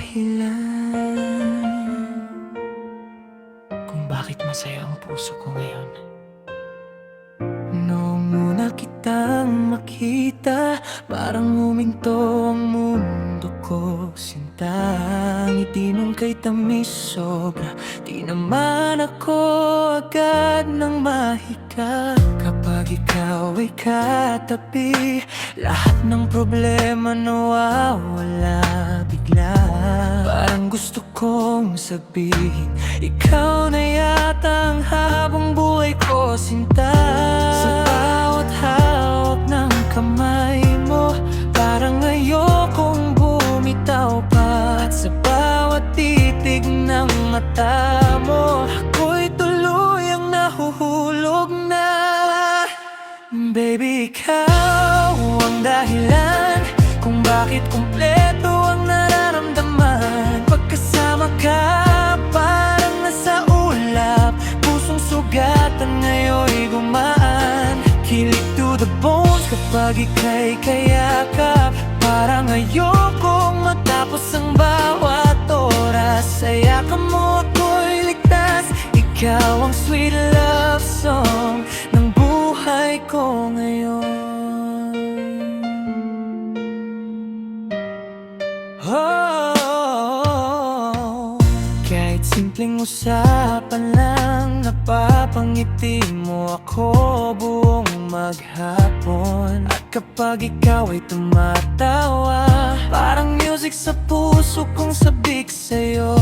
dahilan kung bakit masaya ang puso ko ngayon. Noong una kitang makita, parang huminto ang mundo ko. Sinta, ngiti mong kay tamis sobra, di naman ako agad nang mahika. Kapag ikaw ay katabi, lahat ng problema nawawala bigla. Parang gusto kong sabihin, ikaw na yata ang habang buhay ko, sinta. Sa bawat hawak ng kamay mo, parang ayokong bumitaw pa. At sa bawat titig ng mata mo, ako'y tuluyang nahuhulog na. Baby, ikaw ang dahilan kung bakit kumpleto ang nararamdaman. Pagkasama ka, parang nasa ulap, pusong sugatan ngayon'y gumaan. Kilig to the bones kapag ika'y kayakap, parang ayokong matapos ang bawat oras. Sa yakap mo ako'y ligtas, ikaw ang sweet love song ng buhay ko ngayon. Oh, kahit simpleng usapan lang, napapangiti mo ako buong maghapon. At kapag ikaw ay tumatawa, parang music sa puso kong sabik sa'yo.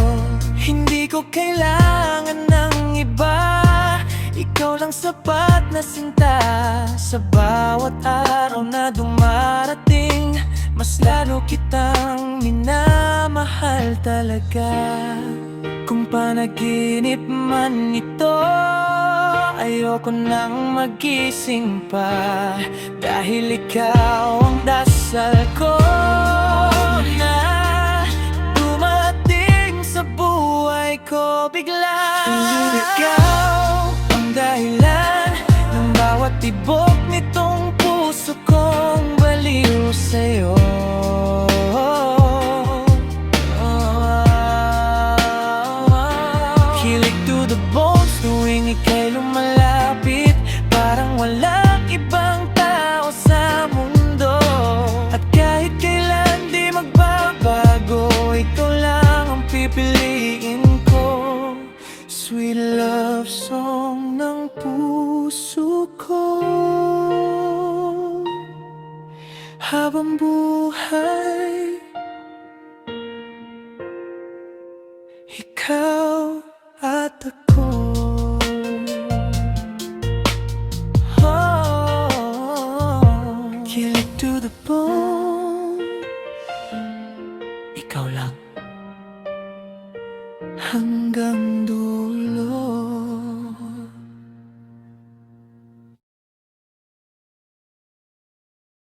Hindi ko kailangan ng iba, ikaw lang sapat na sinta. Sa bawat araw na dumarating, mas lalo kitang minamahal talaga. Kung panaginip man ito, ayoko nang magising pa, dahil ikaw ang dasal ko na dumating sa buhay ko bigla. Ikaw ang dahilan ng bawat tibok nitong puso kong baliw sa'yo. Kilig to the bones tuwing ika'y lumalapit, parang walang ibang tao sa mundo. At kahit kailan di magbabago, ikaw lang ang pipiliin ko. Sweet love song ng puso ko, habang buhay ikaw at ako. Oh, kilig to the bone, ikaw lang hanggang dulo.